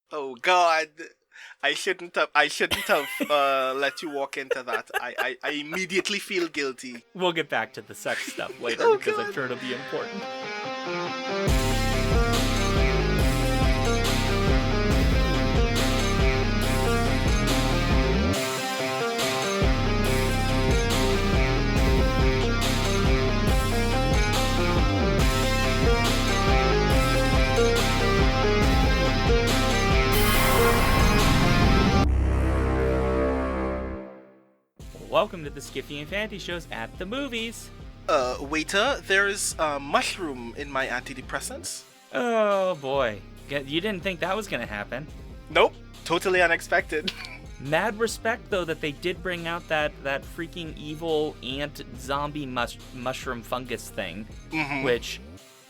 Oh God. I shouldn't have let you walk into that. I immediately feel guilty. We'll get back to the sex stuff later Oh, because I'm God. sure it'll be important. Welcome to the Skiffy and Fantasy shows at the movies. Waiter, there's mushroom in my antidepressants. Oh boy, you didn't think that was gonna happen. Nope, totally unexpected. Mad respect though that they did bring out that freaking evil ant zombie mushroom fungus thing, which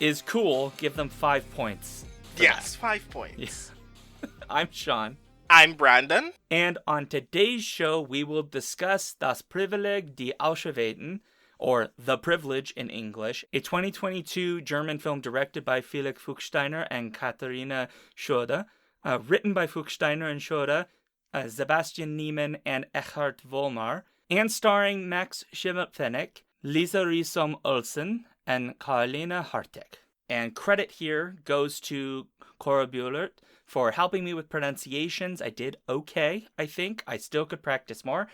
is cool. Give them 5 points. Yes, 5 points. Yes. I'm Sean. I'm Brandon. And on today's show, we will discuss Das Privileg, die Auserwählten, or The Privilege in English, a 2022 German film directed by Felix Fuchsteiner and Katharina Schroeder, written by Fuchsteiner and Schroeder, Sebastian Niemann and Eckhard Vollmar, and starring Max Schimmelpfennig, Lisa Risom Olsen, and Karolina Hartek. And credit here goes to Cora Buellert for helping me with pronunciations. I did okay, I think. I still could practice more.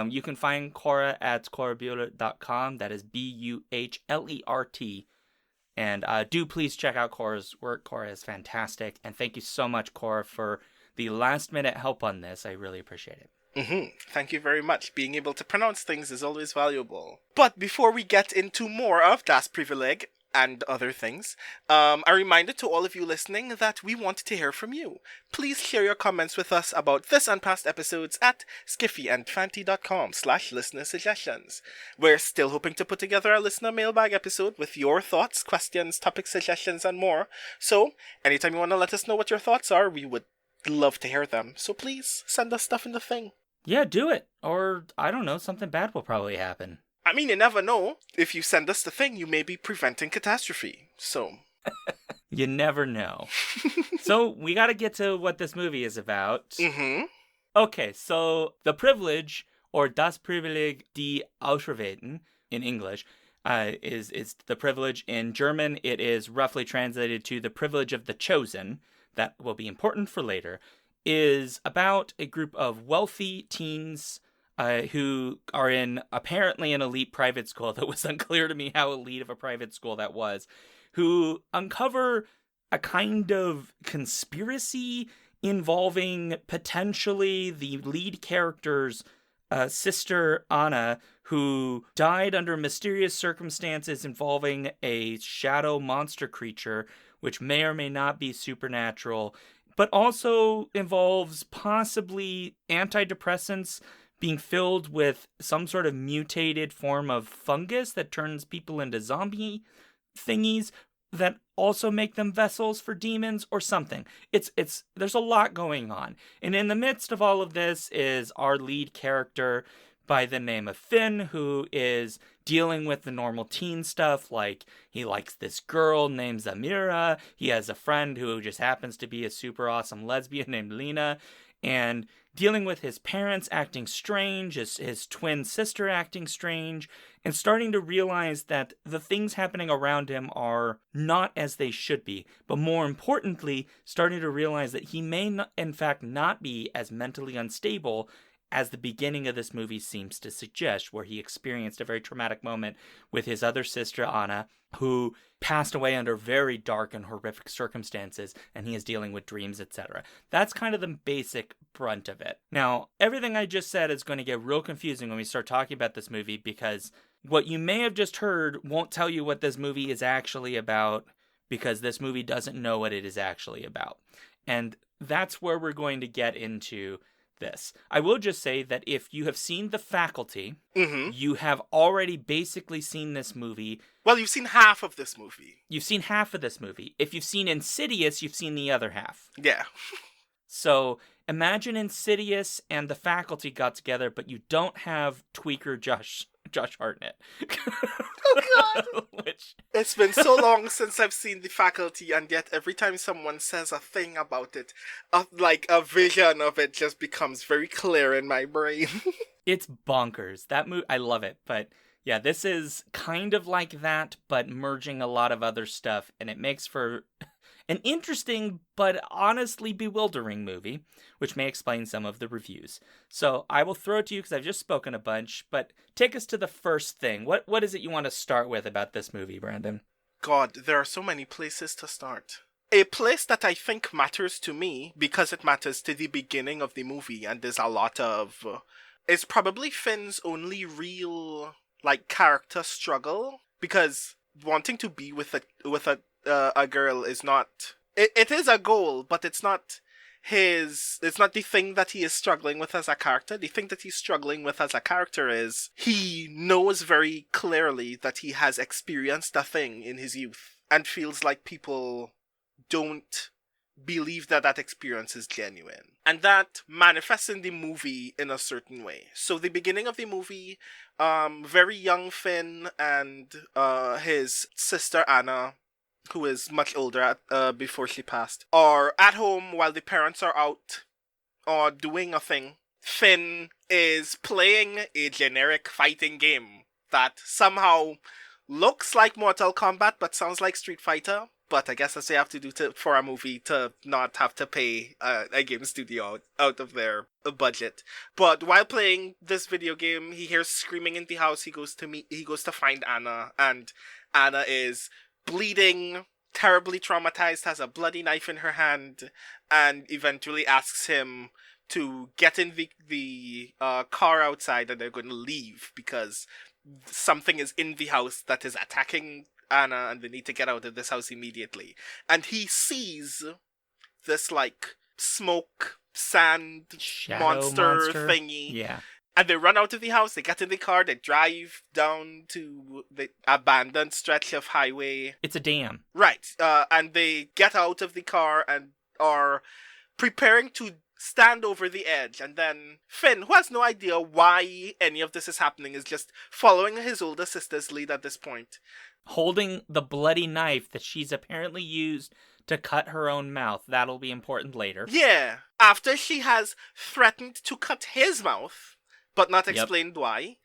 You can find Cora at corabuellert.com. That is Buhlert. And do please check out Cora's work. Cora is fantastic. And thank you so much, Cora, for the last minute help on this. I really appreciate it. Thank you very much. Being able to pronounce things is always valuable. But before we get into more of Das Privileg and other things, a reminder to all of you listening that we want to hear from you. Please share your comments with us about this and past episodes at skiffyandfanty.com/listener suggestions. We're still hoping to put together a listener mailbag episode with your thoughts, questions, topic suggestions, and more. So, anytime you want to let us know what your thoughts are, we would love to hear them. So please, send us stuff in the thing. Yeah, do it. Or, I don't know, something bad will probably happen. I mean, you never know. If you send us the thing, you may be preventing catastrophe. So. You never know. So, we gotta get to what this movie is about. Okay, so The Privilege, or Das Privileg, die Auserwählten, in English, is The Privilege. In German, it is roughly translated to The Privilege of the Chosen. That will be important for later. Is about a group of wealthy teens who are in apparently an elite private school. That was unclear to me how elite of a private school that was, who uncover a kind of conspiracy involving potentially the lead character's sister Anna, who died under mysterious circumstances involving a shadow monster creature, which may or may not be supernatural, but also involves possibly antidepressants being filled with some sort of mutated form of fungus that turns people into zombie thingies that also make them vessels for demons or something. There's a lot going on. And in the midst of all of this is our lead character by the name of Finn, who is dealing with the normal teen stuff, like he likes this girl named Zamira, he has a friend who just happens to be a super awesome lesbian named Lena, and dealing with his parents acting strange, his twin sister acting strange, and starting to realize that the things happening around him are not as they should be. But more importantly, starting to realize that he may not, in fact not be as mentally unstable as the beginning of this movie seems to suggest, where he experienced a very traumatic moment with his other sister, Anna, who passed away under very dark and horrific circumstances, and he is dealing with dreams, etc. That's kind of the basic brunt of it. Now, everything I just said is going to get real confusing when we start talking about this movie, because what you may have just heard won't tell you what this movie is actually about, because this movie doesn't know what it is actually about. And that's where we're going to get into this. I will just say that if you have seen The Faculty, you have already basically seen this movie. Well, you've seen half of this movie. You've seen half of this movie. If you've seen Insidious, you've seen the other half. Yeah. So imagine Insidious and The Faculty got together, but you don't have tweaker Josh Josh Hartnett. Oh God! Which... It's been so long since I've seen The Faculty, and yet every time someone says a thing about it, like a vision of it just becomes very clear in my brain. It's bonkers. That movie, I love it. But yeah, this is kind of like that, but merging a lot of other stuff, and it makes for an interesting but honestly bewildering movie, which may explain some of the reviews. So I will throw it to you because I've just spoken a bunch, but take us to the first thing. What is it you want to start with about this movie, Brandon? God, there are so many places to start. A place that I think matters to me, because it matters to the beginning of the movie, and there's a lot of... it's probably Finn's only real, like, character struggle, because wanting to be with a girl is not... It is a goal, but it's not the thing that he is struggling with as a character. The thing that he's struggling with as a character is he knows very clearly that he has experienced a thing in his youth and feels like people don't believe that that experience is genuine. And that manifests in the movie in a certain way. So the beginning of the movie, very young Finn and his sister Anna, who is much older before she passed, are at home while the parents are out or doing a thing. Finn is playing a generic fighting game that somehow looks like Mortal Kombat but sounds like Street Fighter. But I guess that's what you have to do for a movie to not have to pay a game studio out of their budget. But while playing this video game, he hears screaming in the house. He goes to find Anna, and Anna is bleeding, terribly traumatized, has a bloody knife in her hand, and eventually asks him to get in the car outside, and they're going to leave because something is in the house that is attacking Anna, and they need to get out of this house immediately. And he sees this, like, smoke, sand, monster thingy. Yeah. And they run out of the house, they get in the car, they drive down to the abandoned stretch of highway. It's a dam. Right. And they get out of the car and are preparing to stand over the edge. And then Finn, who has no idea why any of this is happening, is just following his older sister's lead at this point. Holding the bloody knife that she's apparently used to cut her own mouth. That'll be important later. Yeah. After she has threatened to cut his mouth, but not explained why,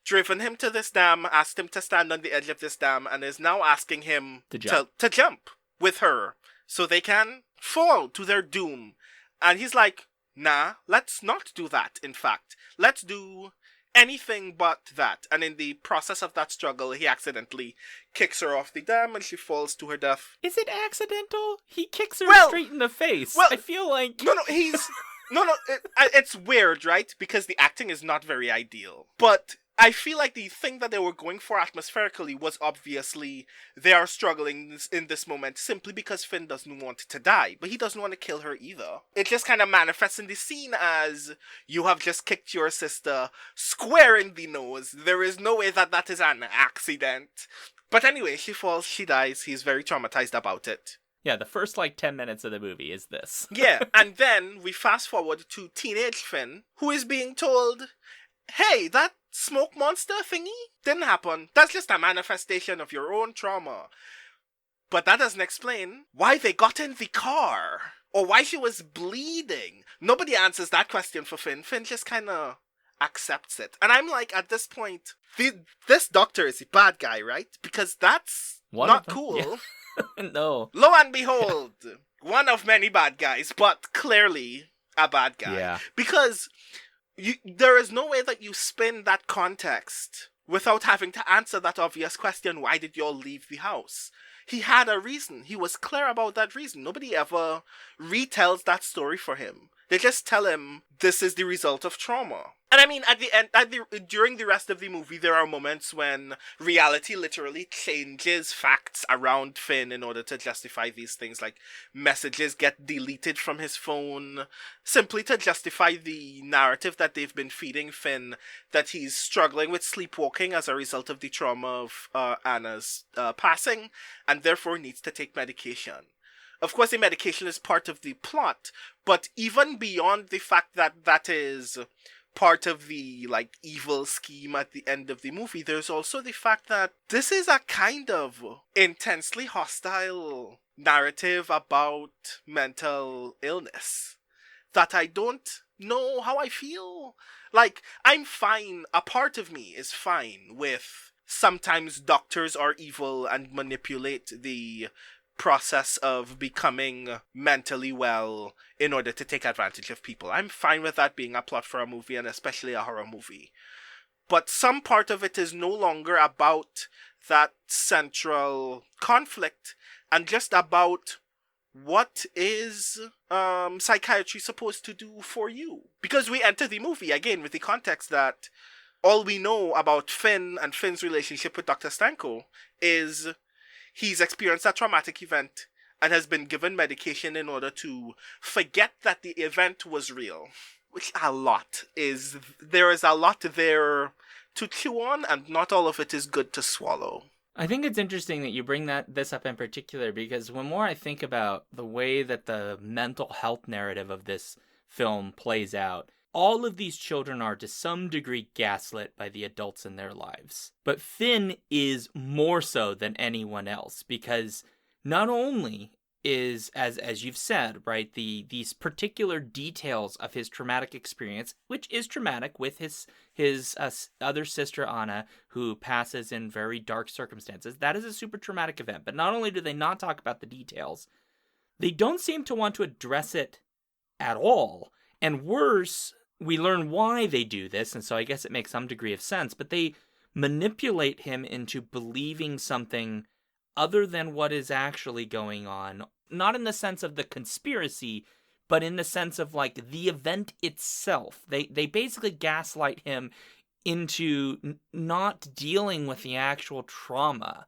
driven him to this dam, asked him to stand on the edge of this dam, and is now asking him to jump with her so they can fall to their doom. And he's like, nah, let's not do that, in fact. Let's do anything but that. And in the process of that struggle, he accidentally kicks her off the dam and she falls to her death. Is it accidental? He kicks her straight in the face. I feel like... It's weird, right? Because the acting is not very ideal. But I feel like the thing that they were going for atmospherically was obviously they are struggling in this moment simply because Finn doesn't want to die, but he doesn't want to kill her either. It just kind of manifests in the scene as you have just kicked your sister square in the nose. There is no way that that is an accident. But anyway, she falls, she dies, he's very traumatized about it. Yeah, the first, 10 minutes of the movie is this. Yeah, and then we fast forward to teenage Finn, who is being told, hey, that smoke monster thingy didn't happen. That's just a manifestation of your own trauma. But that doesn't explain why they got in the car, or why she was bleeding. Nobody answers that question for Finn. Finn just kind of accepts it. And I'm like, at this point, this doctor is a bad guy, right? Because that's not cool. Yeah. No. Lo and behold, one of many bad guys, but clearly a bad guy. Yeah. Because there is no way that you spin that context without having to answer that obvious question, why did you all leave the house? He had a reason. He was clear about that reason. Nobody ever retells that story for him. They just tell him this is the result of trauma. And I mean, at the end, during the rest of the movie, there are moments when reality literally changes facts around Finn in order to justify these things. Like, messages get deleted from his phone, simply to justify the narrative that they've been feeding Finn, that he's struggling with sleepwalking as a result of the trauma of Anna's passing, and therefore needs to take medication. Of course, the medication is part of the plot, but even beyond the fact that that is part of the like evil scheme at the end of the movie, there's also the fact that this is a kind of intensely hostile narrative about mental illness that I don't know how I feel. Like, I'm fine, a part of me is fine with sometimes doctors are evil and manipulate the process of becoming mentally well in order to take advantage of people. I'm fine with that being a plot for a movie, and especially a horror movie. But some part of it is no longer about that central conflict and just about what is psychiatry supposed to do for you. Because we enter the movie again with the context that all we know about Finn and Finn's relationship with Dr. Stanko is he's experienced a traumatic event and has been given medication in order to forget that the event was real. Which there is a lot there to chew on, and not all of it is good to swallow. I think it's interesting that you bring this up in particular, because the more I think about the way that the mental health narrative of this film plays out, all of these children are to some degree gaslit by the adults in their lives. But Finn is more so than anyone else, because not only is, as you've said, right, these particular details of his traumatic experience, which is traumatic with his other sister Anna, who passes in very dark circumstances. That is a super traumatic event. But not only do they not talk about the details, they don't seem to want to address it at all. And worse, we learn why they do this, and so I guess it makes some degree of sense, but they manipulate him into believing something other than what is actually going on. Not in the sense of the conspiracy, but in the sense of, like, the event itself. They basically gaslight him into not dealing with the actual trauma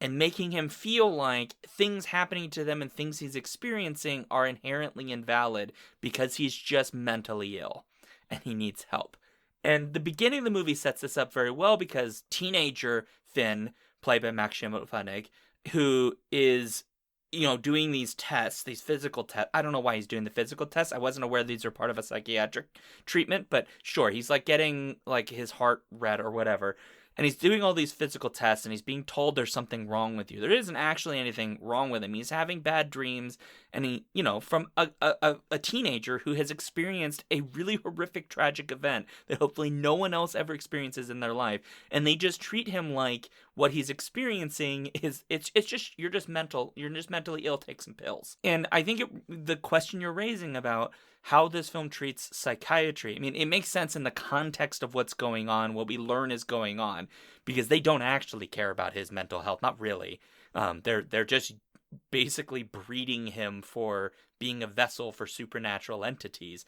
and making him feel like things happening to them and things he's experiencing are inherently invalid because he's just mentally ill and he needs help. And the beginning of the movie sets this up very well, because teenager Finn, played by Maxim Opanek, who is, doing these tests, these physical tests. I don't know why he's doing the physical tests. I wasn't aware these are part of a psychiatric treatment, but sure, he's like getting like his heart read or whatever. And he's doing all these physical tests, and he's being told there's something wrong with you. There isn't actually anything wrong with him. He's having bad dreams, and he, from a teenager who has experienced a really horrific, tragic event that hopefully no one else ever experiences in their life. And they just treat him like what he's experiencing is, it's just, you're just mentally ill, take some pills. And I think the question you're raising about how this film treats psychiatry, I mean, it makes sense in the context of what's going on, what we learn is going on, because they don't actually care about his mental health, not really. They're just basically breeding him for being a vessel for supernatural entities.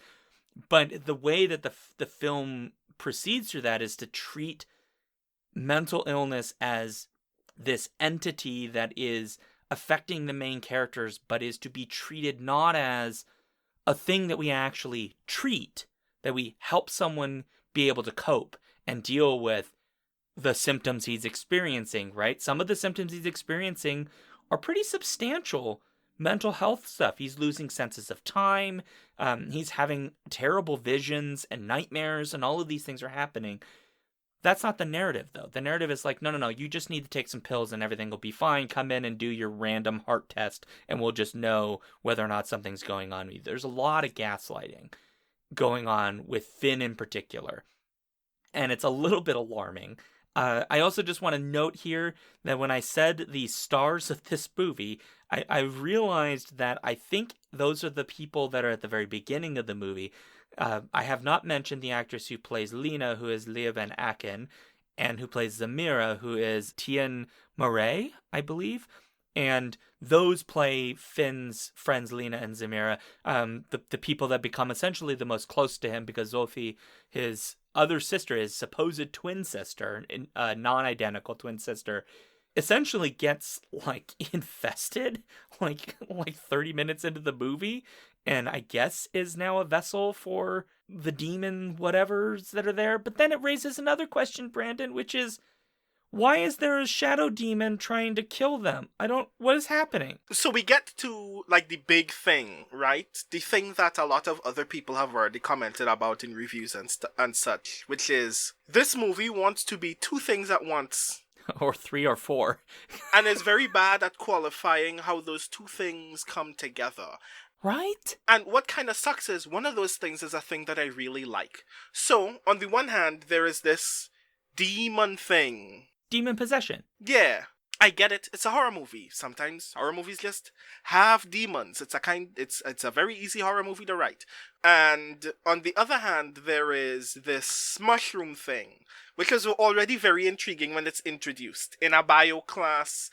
But the way that the film proceeds through that is to treat mental illness as this entity that is affecting the main characters, but is to be treated not as a thing that we actually treat, that we help someone be able to cope and deal with the symptoms he's experiencing, right? Some of the symptoms he's experiencing are pretty substantial mental health stuff. He's losing senses of time. He's having terrible visions and nightmares, and all of these things are happening. That's not the narrative, though. The narrative is like, no, you just need to take some pills and everything will be fine. Come in and do your random heart test, and we'll just know whether or not something's going on with you. There's a lot of gaslighting going on with Finn in particular, and it's a little bit alarming. I also just want to note here that when I said the stars of this movie, I realized that I think those are the people that are at the very beginning of the movie. I have not mentioned the actress who plays Lena, who is Leah Van Aken, and who plays Zamira, who is Tien Murray, I believe. And those play Finn's friends, Lena and Zamira, the people that become essentially the most close to him, because Zolfi, his other sister, his supposed twin sister, non-identical twin sister, essentially gets like infested like 30 minutes into the movie, and I guess is now a vessel for the demon whatevers that are there. But then it raises another question, Brandon, which is, Why is there a shadow demon trying to kill them? What is happening? So we get to, like, the big thing, right? The thing that a lot of other people have already commented about in reviews and such, which is, this movie wants to be two things at once. Or three or four. And is very bad at qualifying how those two things come together. Right? And what kind of sucks is, one of those things is a thing that I really like. So, on the one hand, there is this demon thing. Demon possession. Yeah, I get it. It's a horror movie. Sometimes horror movies just have demons. It's a very easy horror movie to write. And on the other hand, there is this mushroom thing, which is already very intriguing when it's introduced. In a bio class,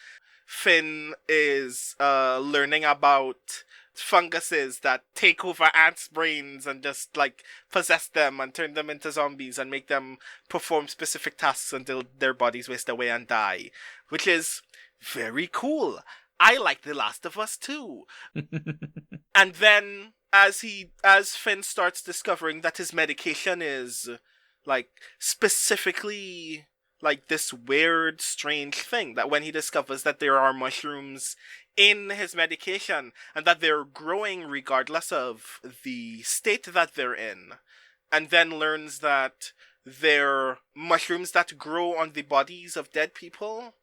Finn is learning about funguses that take over ants' brains and just, like, possess them and turn them into zombies and make them perform specific tasks until their bodies waste away and die, which is very cool. I like The Last of Us too. And then as Finn starts discovering that his medication is, like, specifically, like, this weird, strange thing, that when he discovers that there are mushrooms in his medication and that they're growing regardless of the state that they're in, and then learns that they're mushrooms that grow on the bodies of dead people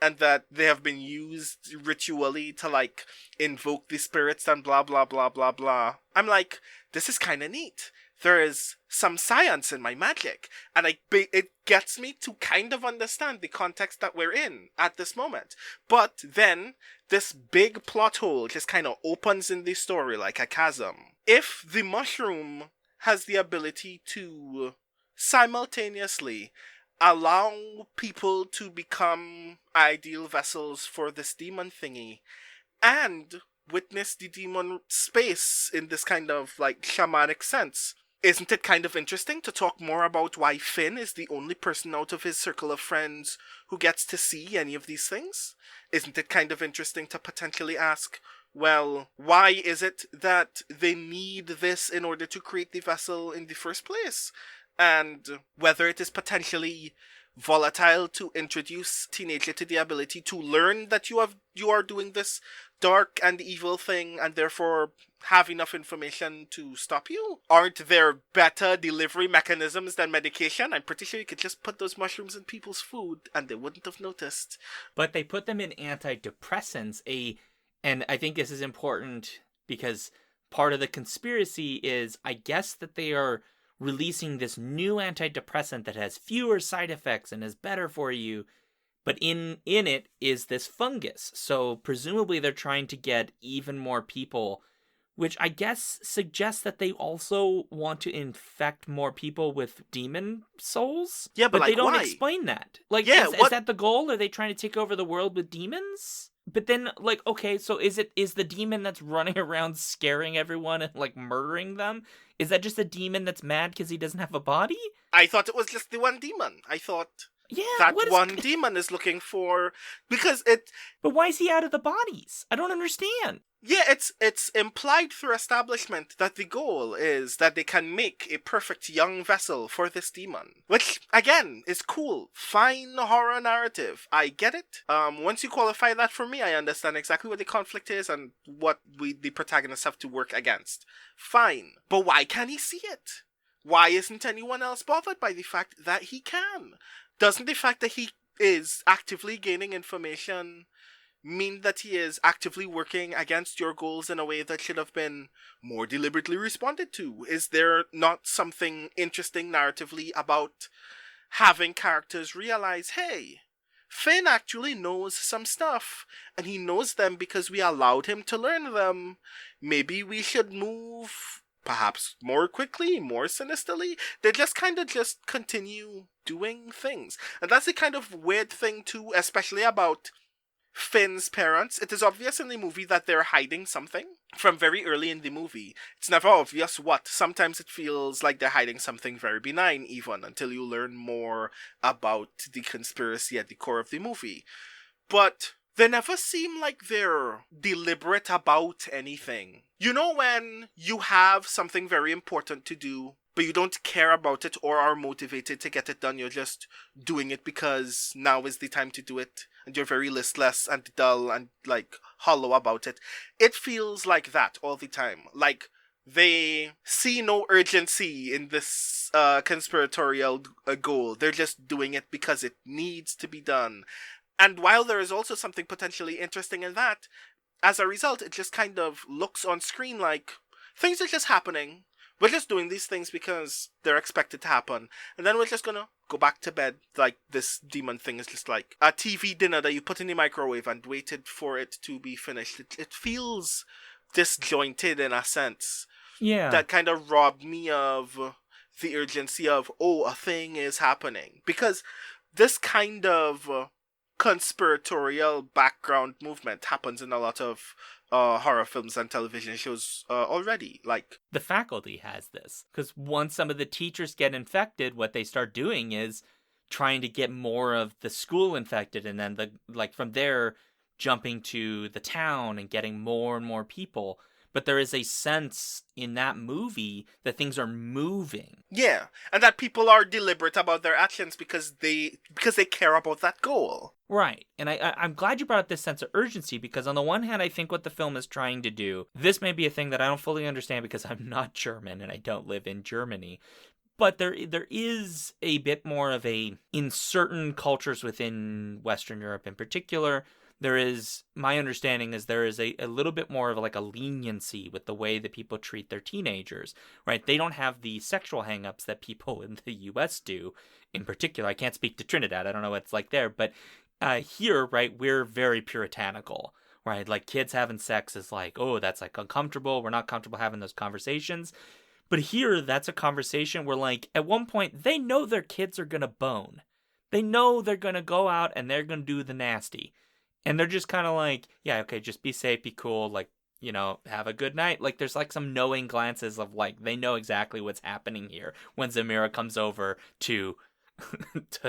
and that they have been used ritually to, like, invoke the spirits and blah blah blah blah blah. I'm like, this is kind of neat. There is some science in my magic, and it gets me to kind of understand the context that we're in at this moment. But then, this big plot hole just kind of opens in the story like a chasm. If the mushroom has the ability to simultaneously allow people to become ideal vessels for this demon thingy, and witness the demon space in this kind of, like, shamanic sense, isn't it kind of interesting to talk more about why Finn is the only person out of his circle of friends who gets to see any of these things? Isn't it kind of interesting to potentially ask, well, why is it that they need this in order to create the vessel in the first place? And whether it is potentially volatile to introduce teenager to the ability to learn that you are doing this dark and evil thing and therefore have enough information to stop you? Aren't there better delivery mechanisms than medication? I'm pretty sure you could just put those mushrooms in people's food and they wouldn't have noticed. But they put them in antidepressants, and I think this is important because part of the conspiracy is, I guess, that they are releasing this new antidepressant that has fewer side effects and is better for you, but in it is this fungus. So presumably they're trying to get even more people, which I guess suggests that they also want to infect more people with demon souls. Yeah, but like, they don't why? Explain that. Like, yeah, is that the goal? Are they trying to take over the world with demons? But then, like, okay, so is the demon that's running around scaring everyone and, like, murdering them? Is that just a demon that's mad because he doesn't have a body? I thought it was just the one demon. I thought one demon is looking for... Because it... But why is he out of the bodies? I don't understand. Yeah, it's implied through establishment that the goal is that they can make a perfect young vessel for this demon. Which, again, is cool. Fine horror narrative. I get it. Once you qualify that for me, I understand exactly what the conflict is and what the protagonists have to work against. Fine. But why can't he see it? Why isn't anyone else bothered by the fact that he can? Doesn't the fact that he is actively gaining information mean that he is actively working against your goals in a way that should have been more deliberately responded to? Is there not something interesting narratively about having characters realize, hey, Finn actually knows some stuff, and he knows them because we allowed him to learn them. Maybe we should move perhaps more quickly, more sinisterly. They just kind of just continue doing things. And that's the kind of weird thing too, especially about Finn's parents. It is obvious in the movie that they're hiding something from very early in the movie. It's never obvious what. Sometimes it feels like they're hiding something very benign even until you learn more about the conspiracy at the core of the movie. But they never seem like they're deliberate about anything. You know when you have something very important to do, but you don't care about it or are motivated to get it done. You're just doing it because now is the time to do it. And you're very listless and dull and, like, hollow about it. It feels like that all the time. Like, they see no urgency in this conspiratorial goal. They're just doing it because it needs to be done. And while there is also something potentially interesting in that, as a result, it just kind of looks on screen like things are just happening. We're just doing these things because they're expected to happen. And then we're just gonna go back to bed. Like, this demon thing is just like a TV dinner that you put in the microwave and waited for it to be finished. It feels disjointed in a sense. Yeah. That kind of robbed me of the urgency of, oh, a thing is happening. Because this kind of conspiratorial background movement happens in a lot of horror films and television shows already. Like, the faculty has this, because once some of the teachers get infected, what they start doing is trying to get more of the school infected, and then from there jumping to the town and getting more and more people. But there is a sense in that movie that things are moving. Yeah, and that people are deliberate about their actions because they care about that goal. Right, and I'm glad you brought up this sense of urgency, because on the one hand, I think what the film is trying to do, this may be a thing that I don't fully understand because I'm not German and I don't live in Germany, but there is a bit more of in certain cultures within Western Europe in particular, there is, my understanding is there is a little bit more of like a leniency with the way that people treat their teenagers, right? They don't have the sexual hangups that people in the US do in particular. I can't speak to Trinidad. I don't know what it's like there, but here, right, we're very puritanical, right? Like, kids having sex is like, oh, that's like uncomfortable. We're not comfortable having those conversations. But here, that's a conversation where, like, at one point, they know their kids are going to bone. They know they're going to go out and they're going to do the nasty. And they're just kind of like, yeah, okay, just be safe, be cool, like, you know, have a good night. Like, there's like some knowing glances of like, they know exactly what's happening here when Zamira comes over to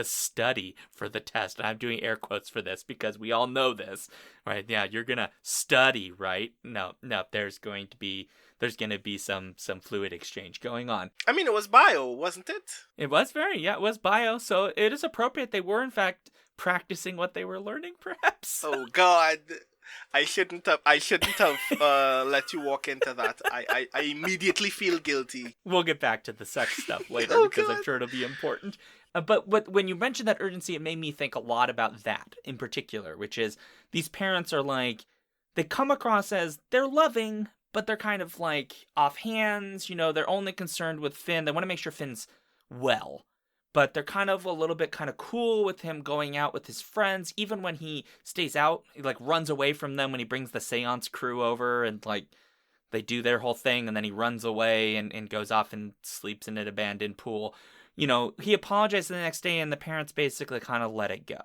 study for the test. And I'm doing air quotes for this because we all know this, right? Yeah, you're going to study, right? No, there's going to be some fluid exchange going on. I mean, it was bio, wasn't it? It was it was bio, so it is appropriate. They were, in fact, practicing what they were learning, perhaps. Oh God, I shouldn't have let you walk into that. I immediately feel guilty. We'll get back to the sex stuff later because I'm sure it'll be important. But when you mentioned that urgency, it made me think a lot about that in particular, which is these parents are like, they come across as they're loving, but they're kind of like offhands. You know, they're only concerned with Finn. They want to make sure Finn's well. But they're kind of a little bit kind of cool with him going out with his friends, even when he stays out, he like runs away from them when he brings the seance crew over and like they do their whole thing, and then he runs away and goes off and sleeps in an abandoned pool. You know, he apologizes the next day and the parents basically kind of let it go.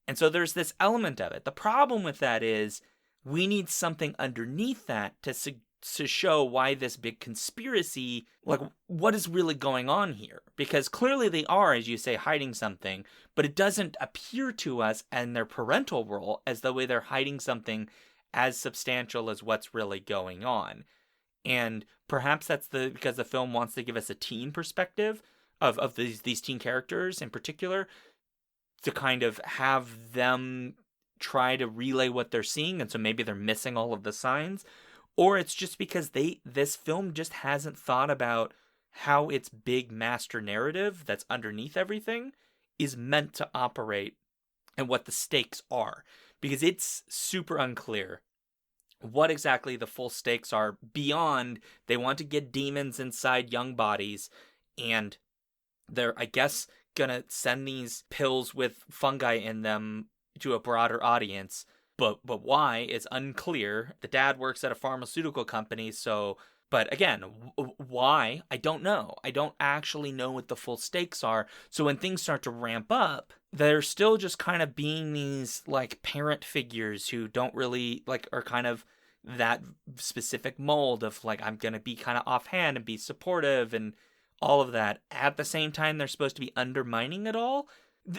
And so there's this element of it. The problem with that is we need something underneath that to show why this big conspiracy, like, what is really going on here? Because clearly they are, as you say, hiding something, but it doesn't appear to us in their parental role as though they're hiding something as substantial as what's really going on. And perhaps that's because the film wants to give us a teen perspective of these teen characters in particular, to kind of have them try to relay what they're seeing, and so maybe they're missing all of the signs. Or it's just because this film just hasn't thought about how its big master narrative that's underneath everything is meant to operate and what the stakes are. Because it's super unclear what exactly the full stakes are beyond they want to get demons inside young bodies, and they're, I guess, gonna send these pills with fungi in them to a broader audience. But why is unclear. The dad works at a pharmaceutical company, so... But again, why? I don't know. I don't actually know what the full stakes are. So when things start to ramp up, they're still just kind of being these, like, parent figures who don't really, like, are kind of that specific mold of, like, I'm going to be kind of offhand and be supportive and all of that. At the same time, they're supposed to be undermining it all.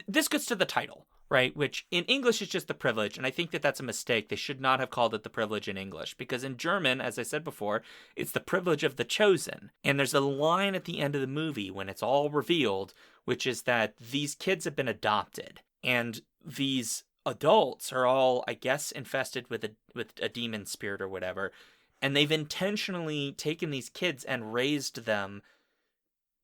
This gets to the title, right? Which in English is just the privilege, and I think that that's a mistake. They should not have called it the privilege in English, because in German, as I said before, it's the privilege of the chosen. And there's a line at the end of the movie when it's all revealed, which is that these kids have been adopted, and these adults are all, I guess, infested with a demon spirit or whatever, and they've intentionally taken these kids and raised them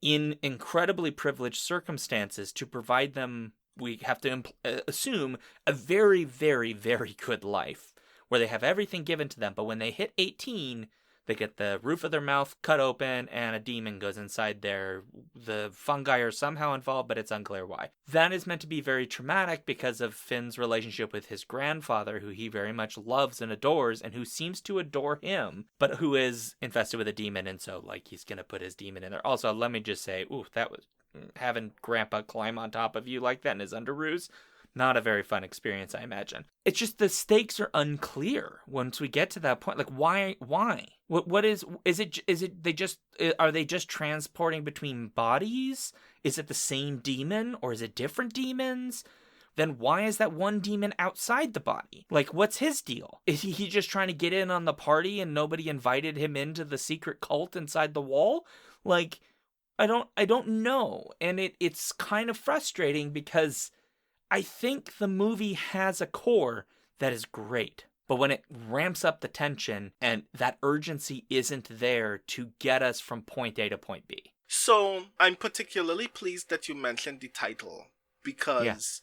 in incredibly privileged circumstances to provide them, we have to assume, a very, very, very good life, where they have everything given to them, but when they hit 18, they get the roof of their mouth cut open and a demon goes inside there. The fungi are somehow involved, but it's unclear why. That is meant to be very traumatic because of Finn's relationship with his grandfather, who he very much loves and adores, and who seems to adore him, but who is infested with a demon, and so, like, he's gonna put his demon in there. Also, let me just say, that was having Grandpa climb on top of you like that in his underoos. Not a very fun experience, I imagine. It's just the stakes are unclear once we get to that point. Like, why? What is it they just, are they just transporting between bodies? Is it the same demon or is it different demons? Then why is that one demon outside the body? Like, what's his deal? Is he just trying to get in on the party and nobody invited him into the secret cult inside the wall? Like, I don't know. And it's kind of frustrating because I think the movie has a core that is great, but when it ramps up the tension and that urgency isn't there to get us from point A to point B. So I'm particularly pleased that you mentioned the title, because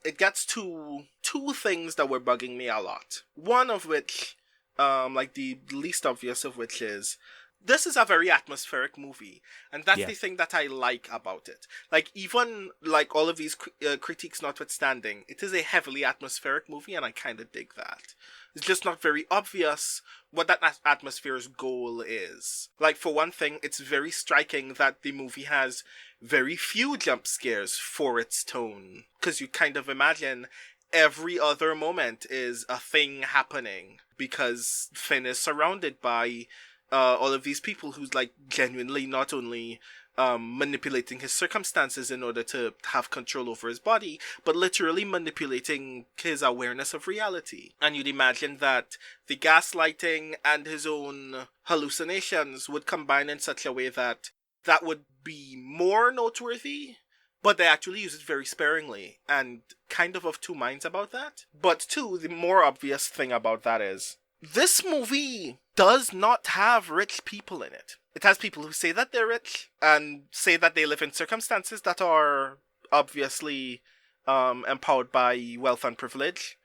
it gets to two things that were bugging me a lot. One of which, like the least obvious of which is, this is a very atmospheric movie, and that's the thing that I like about it. Like, even, like, all of these critiques notwithstanding, it is a heavily atmospheric movie, and I kind of dig that. It's just not very obvious what that atmosphere's goal is. Like, for one thing, it's very striking that the movie has very few jump scares for its tone, because you kind of imagine every other moment is a thing happening, because Finn is surrounded by all of these people who's, like, genuinely not only manipulating his circumstances in order to have control over his body, but literally manipulating his awareness of reality. And you'd imagine that the gaslighting and his own hallucinations would combine in such a way that that would be more noteworthy, but they actually use it very sparingly, and kind of two minds about that. But two, the more obvious thing about that is, this movie does not have rich people in it. It has people who say that they're rich and say that they live in circumstances that are obviously empowered by wealth and privilege,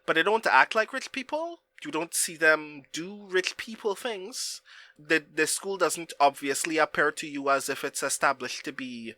but they don't act like rich people. You don't see them do rich people things. The school doesn't obviously appear to you as if it's established to be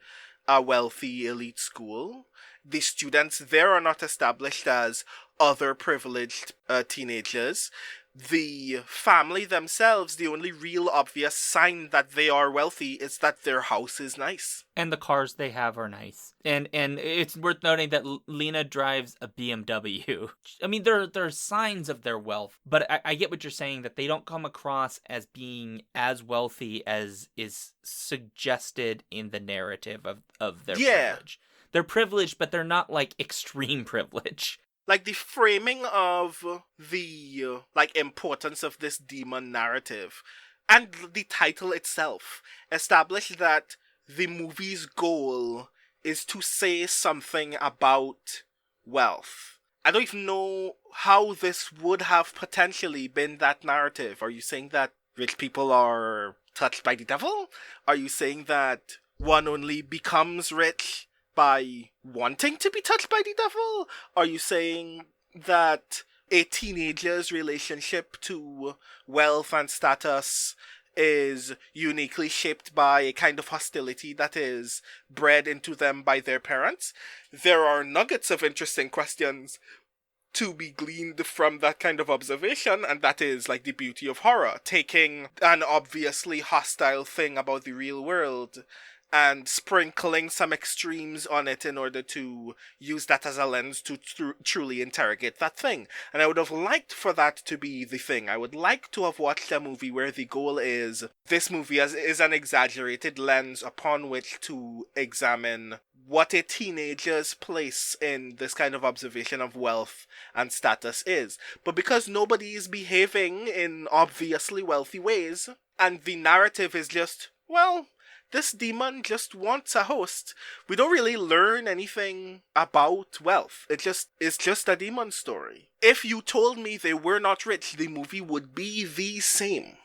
a wealthy elite school. The students there are not established as other privileged teenagers. The family themselves, the only real obvious sign that they are wealthy is that their house is nice. And the cars they have are nice. And it's worth noting that Lena drives a BMW. I mean, there are signs of their wealth, but I get what you're saying, that they don't come across as being as wealthy as is suggested in the narrative of their privilege. They're privileged, but they're not, like, extreme privilege. Like, the framing of the, like, importance of this demon narrative and the title itself establish that the movie's goal is to say something about wealth. I don't even know how this would have potentially been that narrative. Are you saying that rich people are touched by the devil? Are you saying that one only becomes rich by wanting to be touched by the devil? Are you saying that a teenager's relationship to wealth and status is uniquely shaped by a kind of hostility that is bred into them by their parents? There are nuggets of interesting questions to be gleaned from that kind of observation, and that is, like, the beauty of horror, taking an obviously hostile thing about the real world and sprinkling some extremes on it in order to use that as a lens to truly interrogate that thing. And I would have liked for that to be the thing. I would like to have watched a movie where the goal is, this movie is an exaggerated lens upon which to examine what a teenager's place in this kind of observation of wealth and status is. But because nobody is behaving in obviously wealthy ways, and the narrative is just, well, this demon just wants a host, we don't really learn anything about wealth. It's just a demon story. If you told me they were not rich, the movie would be the same.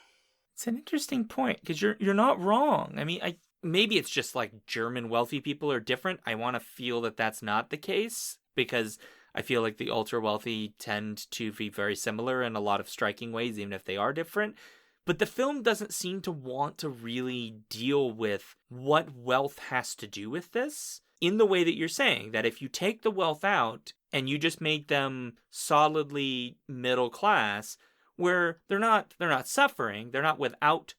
It's an interesting point, because you're not wrong. I mean, maybe it's just like German wealthy people are different. I want to feel that that's not the case, because I feel like the ultra wealthy tend to be very similar in a lot of striking ways, even if they are different. But the film doesn't seem to want to really deal with what wealth has to do with this in the way that you're saying, that if you take the wealth out and you just make them solidly middle class, where they're not suffering, they're not without,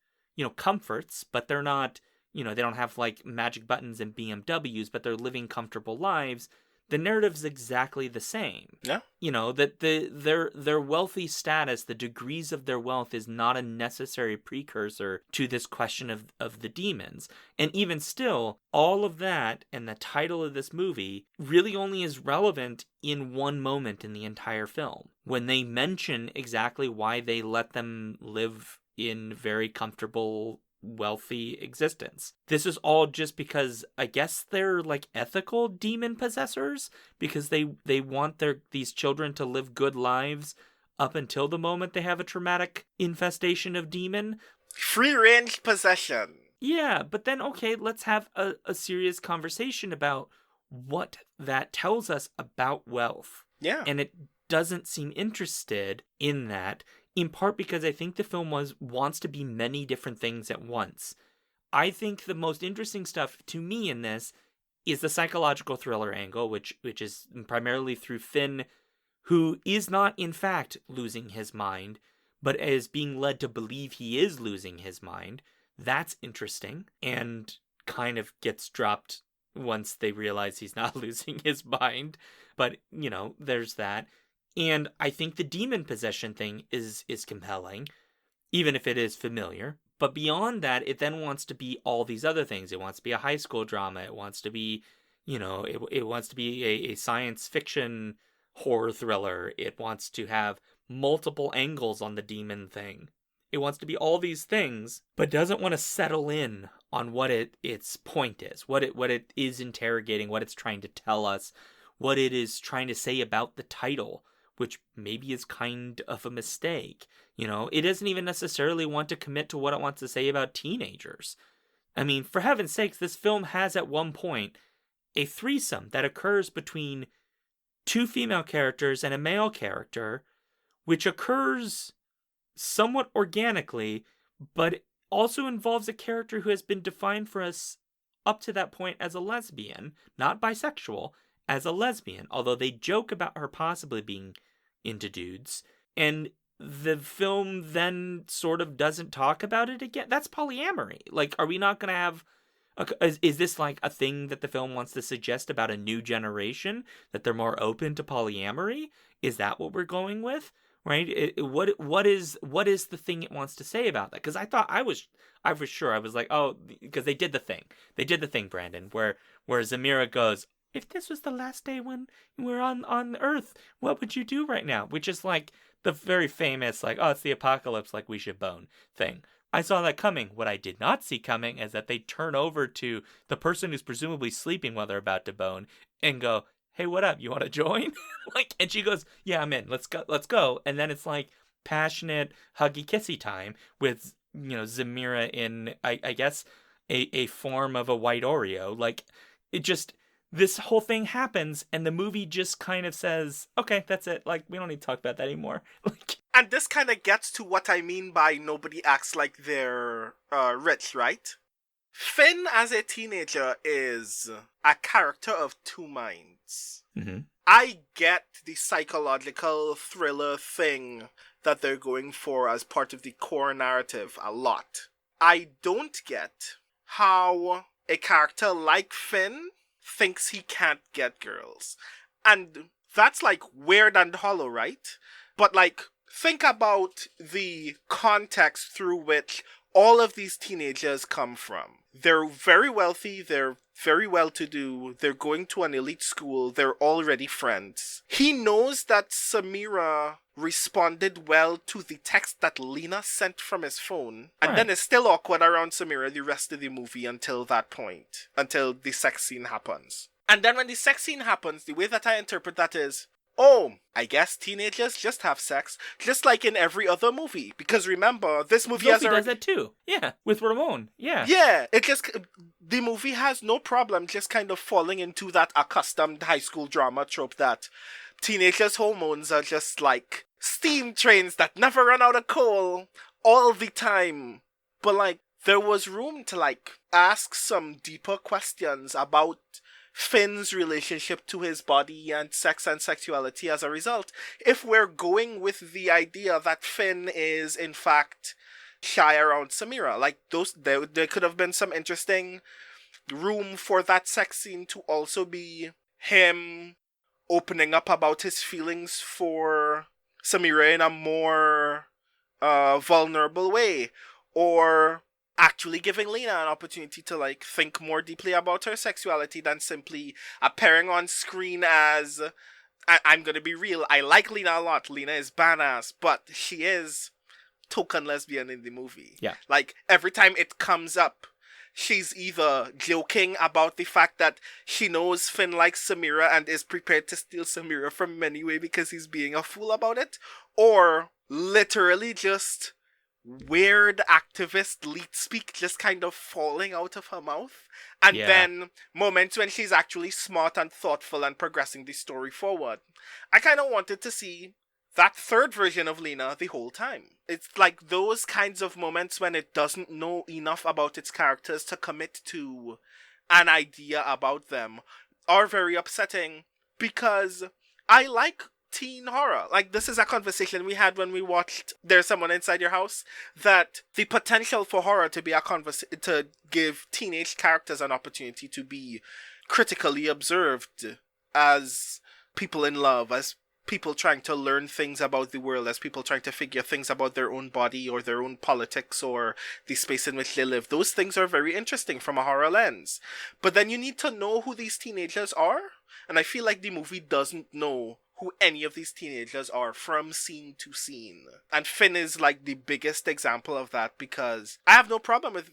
comforts, but they're not, they don't have like magic buttons and BMWs, but they're living comfortable lives. The narrative's exactly the same. Yeah. That their wealthy status, the degrees of their wealth, is not a necessary precursor to this question of the demons. And even still, all of that and the title of this movie really only is relevant in one moment in the entire film, when they mention exactly why they let them live in very comfortable, wealthy existence. This is all just because I guess they're like ethical demon possessors, because they want these children to live good lives up until the moment they have a traumatic infestation of demon. Free range possession. Yeah, but then okay, let's have a serious conversation about what that tells us about wealth. Yeah. And it doesn't seem interested in that, in part because I think the film wants to be many different things at once. I think the most interesting stuff to me in this is the psychological thriller angle, which is primarily through Finn, who is not in fact losing his mind, but is being led to believe he is losing his mind. That's interesting, and kind of gets dropped once they realize he's not losing his mind. But, there's that. And I think the demon possession thing is compelling, even if it is familiar. But beyond that, it then wants to be all these other things. It wants to be a high school drama. It wants to be, it wants to be a science fiction horror thriller. It wants to have multiple angles on the demon thing. It wants to be all these things, but doesn't want to settle in on what its point is, what it is interrogating, what it's trying to tell us, what it is trying to say about the title, which maybe is kind of a mistake. It doesn't even necessarily want to commit to what it wants to say about teenagers. I mean, for heaven's sakes, this film has at one point a threesome that occurs between two female characters and a male character, which occurs somewhat organically, but also involves a character who has been defined for us up to that point as a lesbian, not bisexual, as a lesbian, although they joke about her possibly being into dudes. And the film then sort of doesn't talk about it again. That's polyamory. Like, are we not going to have... Is this like a thing that the film wants to suggest about a new generation? That they're more open to polyamory? Is that what we're going with? Right? What is the thing it wants to say about that? Because I was sure. I was like, oh, because they did the thing. They did the thing, Brandon, where Zamira goes, if this was the last day when we're on Earth, what would you do right now? Which is like the very famous, like, oh, it's the apocalypse, like we should bone thing. I saw that coming. What I did not see coming is that they turn over to the person who's presumably sleeping while they're about to bone and go, hey, what up? You want to join? And she goes, yeah, I'm in. Let's go. And then it's like passionate, huggy, kissy time with, Zamira in, I guess, a form of a white Oreo. Like, it just, this whole thing happens and the movie just kind of says, okay, that's it. Like, we don't need to talk about that anymore. And this kind of gets to what I mean by nobody acts like they're rich, right? Finn as a teenager is a character of two minds. Mm-hmm. I get the psychological thriller thing that they're going for as part of the core narrative a lot. I don't get how a character like Finn thinks he can't get girls. And that's like weird and hollow, right? But like, think about the context through which all of these teenagers come from. They're very wealthy, they're very well-to-do, they're going to an elite school, they're already friends. He knows that Samira responded well to the text that Lena sent from his phone, and then it's still awkward around Samira the rest of the movie until that point, until the sex scene happens. And then when the sex scene happens, the way that I interpret that is, oh, I guess teenagers just have sex, just like in every other movie. Because remember, this movie does that too. Yeah, with Ramon. Yeah. Yeah, the movie has no problem just kind of falling into that accustomed high school drama trope that teenagers' hormones are just like steam trains that never run out of coal all the time. But like, there was room to like ask some deeper questions about Finn's relationship to his body and sex and sexuality as a result, if we're going with the idea that Finn is in fact shy around Samira. Like there could have been some interesting room for that sex scene to also be him opening up about his feelings for Samira in a more vulnerable way, or actually giving Lena an opportunity to like think more deeply about her sexuality than simply appearing on screen as I'm gonna be real, I like Lena a lot. Lena is badass, but she is token lesbian in the movie. Yeah. Like every time it comes up, she's either joking about the fact that she knows Finn likes Samira and is prepared to steal Samira from him anyway because he's being a fool about it, or literally just weird activist leet speak just kind of falling out of her mouth. And then moments when she's actually smart and thoughtful and progressing the story forward. I kind of wanted to see that third version of Lena the whole time. It's like those kinds of moments when it doesn't know enough about its characters to commit to an idea about them are very upsetting, because I like teen horror. Like, this is a conversation we had when we watched There's Someone Inside Your House, that the potential for horror to be to give teenage characters an opportunity to be critically observed as people in love, as people trying to learn things about the world, as people trying to figure things about their own body or their own politics or the space in which they live. Those things are very interesting from a horror lens. But then you need to know who these teenagers are, and I feel like the movie doesn't know who any of these teenagers are from scene to scene. And Finn is like the biggest example of that, because I have no problem with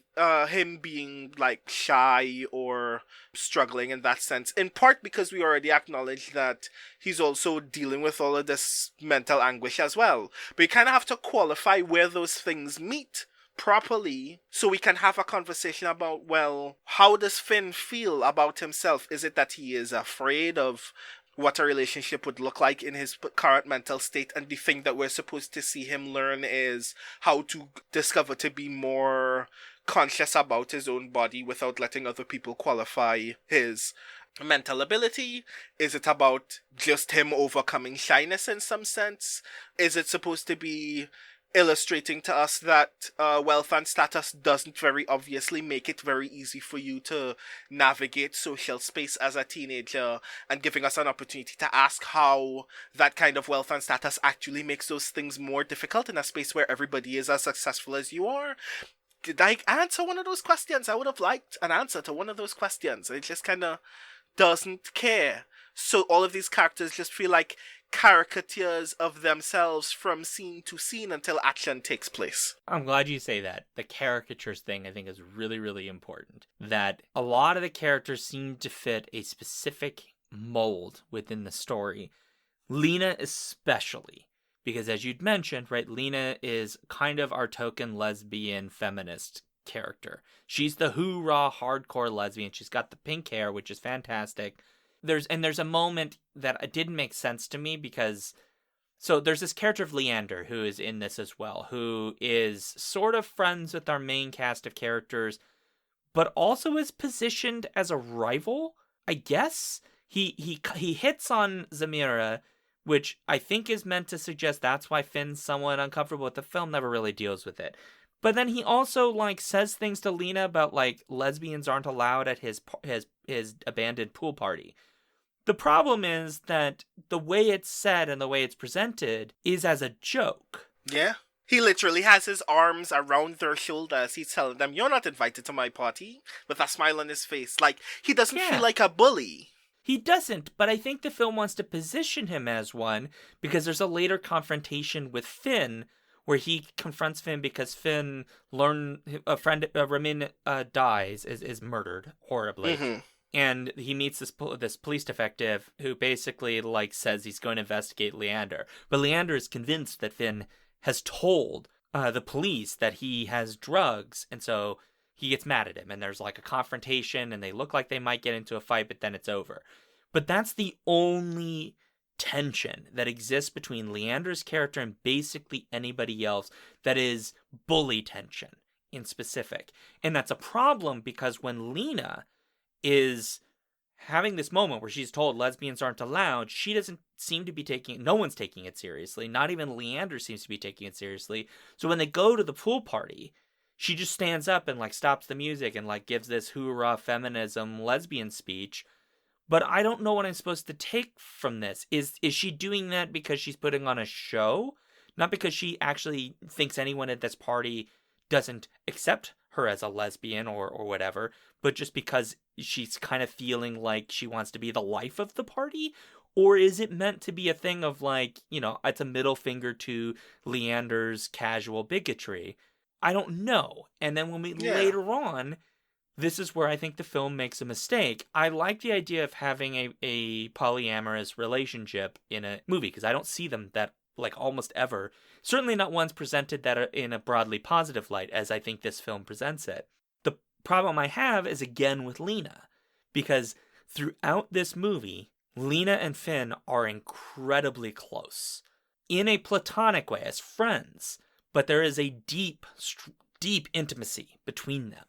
him being like shy or struggling in that sense, in part because we already acknowledged that he's also dealing with all of this mental anguish as well. But you kind of have to qualify where those things meet properly so we can have a conversation about, well, how does Finn feel about himself? Is it that he is afraid of what a relationship would look like in his current mental state, and the thing that we're supposed to see him learn is how to discover to be more conscious about his own body without letting other people qualify his mental ability? Is it about just him overcoming shyness in some sense? Is it supposed to be illustrating to us that wealth and status doesn't very obviously make it very easy for you to navigate social space as a teenager, and giving us an opportunity to ask how that kind of wealth and status actually makes those things more difficult in a space where everybody is as successful as you are? Did I answer one of those questions? I would have liked an answer to one of those questions. It just kind of doesn't care. So all of these characters just feel like caricatures of themselves from scene to scene until action takes place. I'm glad you say that. The caricatures thing, I think, is really, really important. That a lot of the characters seem to fit a specific mold within the story. Lena especially. Because as you'd mentioned, right, Lena is kind of our token lesbian feminist character. She's the hoorah hardcore lesbian. She's got the pink hair, which is fantastic. There's a moment that didn't make sense to me, because so there's this character of Leander who is in this as well, who is sort of friends with our main cast of characters, but also is positioned as a rival, I guess. He hits on Zamira, which I think is meant to suggest that's why Finn's somewhat uncomfortable with the film, never really deals with it. But then he also like says things to Lena about like lesbians aren't allowed at his abandoned pool party. The problem is that the way it's said and the way it's presented is as a joke. Yeah. He literally has his arms around their shoulders. He's telling them, "You're not invited to my party," with a smile on his face. Like, he doesn't feel like a bully. He doesn't, but I think the film wants to position him as one because there's a later confrontation with Finn where he confronts Finn because Finn Ramin dies, is murdered horribly. Mm-hmm. And he meets this police detective who basically says he's going to investigate Leander. But Leander is convinced that Finn has told the police that he has drugs, and so he gets mad at him, and there's a confrontation, and they look like they might get into a fight, but then it's over. But that's the only tension that exists between Leander's character and basically anybody else that is bully tension in specific. And that's a problem because when Lena is having this moment where she's told lesbians aren't allowed, she doesn't seem to be no one's taking it seriously. Not even Leander seems to be taking it seriously. So when they go to the pool party, she just stands up and stops the music and gives this hoorah feminism lesbian speech. But I don't know what I'm supposed to take from this. Is she doing that because she's putting on a show? Not because she actually thinks anyone at this party doesn't accept her as a lesbian or whatever, but just because she's kind of feeling like she wants to be the life of the party? Or is it meant to be a thing of it's a middle finger to Leander's casual bigotry? I don't know. And then when later on, this is where I think the film makes a mistake. I like the idea of having a polyamorous relationship in a movie because I don't see them that almost ever. Certainly not ones presented that are in a broadly positive light as I think this film presents it. The problem I have is again with Lena, because throughout this movie, Lena and Finn are incredibly close in a platonic way as friends, but there is a deep intimacy between them.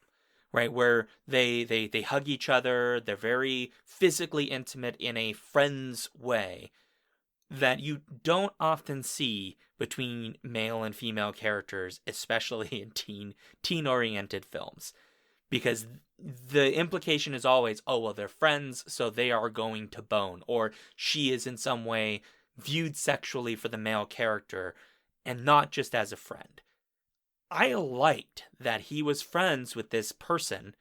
Right, where they hug each other, they're very physically intimate in a friend's way that you don't often see between male and female characters, especially in teen-oriented films. Because the implication is always, oh, well, they're friends, so they are going to bone. Or she is in some way viewed sexually for the male character and not just as a friend. I liked that he was friends with this person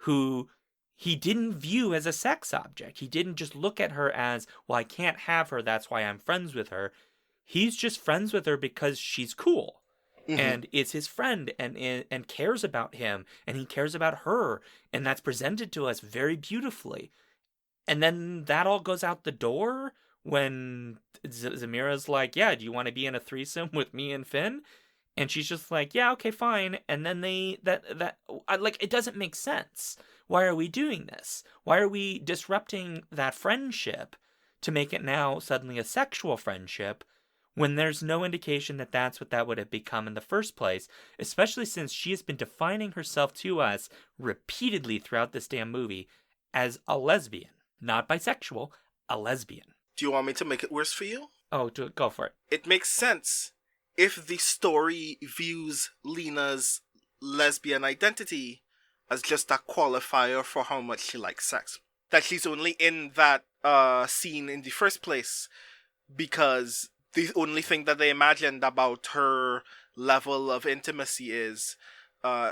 who he didn't view as a sex object. He didn't just look at her as, well, I can't have her, that's why I'm friends with her. He's just friends with her because she's cool. Mm-hmm. And is his friend and cares about him, and he cares about her, and that's presented to us very beautifully. And then that all goes out the door when Zamira's like, yeah, do you want to be in a threesome with me and Finn? And she's just like, yeah, okay, fine. And then it doesn't make sense. Why are we doing this? Why are we disrupting that friendship to make it now suddenly a sexual friendship when there's no indication that that's what that would have become in the first place, especially since she has been defining herself to us repeatedly throughout this damn movie as a lesbian. Not bisexual, a lesbian. Do you want me to make it worse for you? Oh, go for it. It makes sense if the story views Lena's lesbian identity as just a qualifier for how much she likes sex. That she's only in that scene in the first place because the only thing that they imagined about her level of intimacy is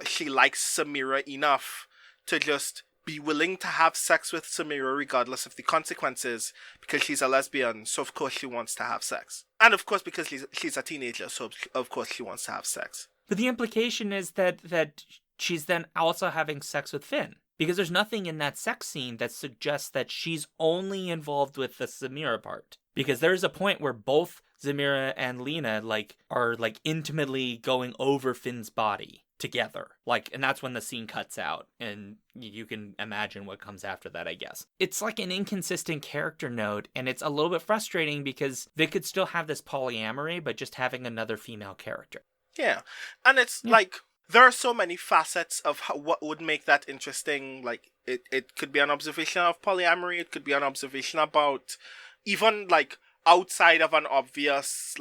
she likes Samira enough to just be willing to have sex with Samira regardless of the consequences because she's a lesbian, so of course she wants to have sex. And of course because she's a teenager, so of course she wants to have sex. But the implication is that she's then also having sex with Finn. Because there's nothing in that sex scene that suggests that she's only involved with the Samira part. Because there's a point where both Zamira and Lena are intimately going over Finn's body together. And that's when the scene cuts out. And you can imagine what comes after that, I guess. It's like an inconsistent character note, and it's a little bit frustrating because they could still have this polyamory, but just having another female character. Yeah. And it's there are so many facets of what would make that interesting. It could be an observation of polyamory. It could be an observation about even outside of an obvious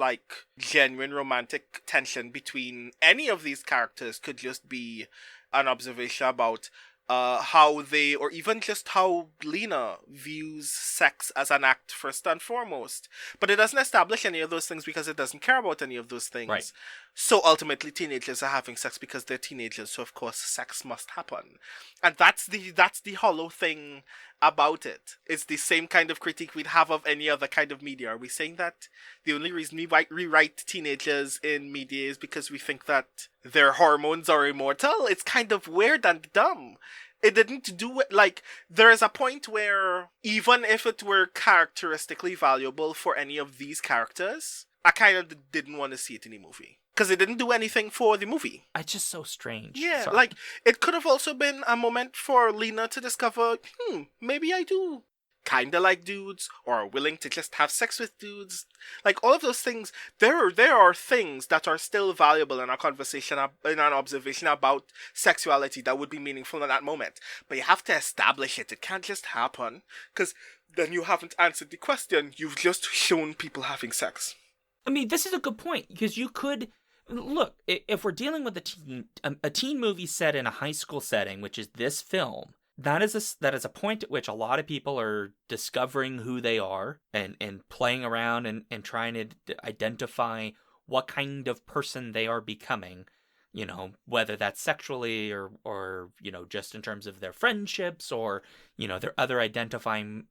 genuine romantic tension between any of these characters. Could just be an observation about how they, or even just how Lena views sex as an act first and foremost. But it doesn't establish any of those things because it doesn't care about any of those things. Right. So ultimately, teenagers are having sex because they're teenagers, so of course sex must happen. And that's the hollow thing about it. It's the same kind of critique we'd have of any other kind of media. Are we saying that the only reason we rewrite teenagers in media is because we think that their hormones are immortal? It's kind of weird and dumb. It didn't do it, like, there is a point where even if it were characteristically valuable for any of these characters, I kind of didn't want to see it in a movie. Because it didn't do anything for the movie. It's just so strange. Yeah, Sorry. like, it could have also been a moment for Lena to discover, maybe I do kinda like dudes, or are willing to just have sex with dudes. Like, all of those things, there are things that are still valuable in our conversation, in our observation about sexuality that would be meaningful in that moment. But you have to establish it. It can't just happen, because then you haven't answered the question. You've just shown people having sex. I mean, this is a good point, because you could... Look, if we're dealing with a teen movie set in a high school setting, which is this film, that is a point at which a lot of people are discovering who they are and playing around and trying to identify what kind of person they are becoming, you know, whether that's sexually or you know, just in terms of their friendships or, you know, their other identifying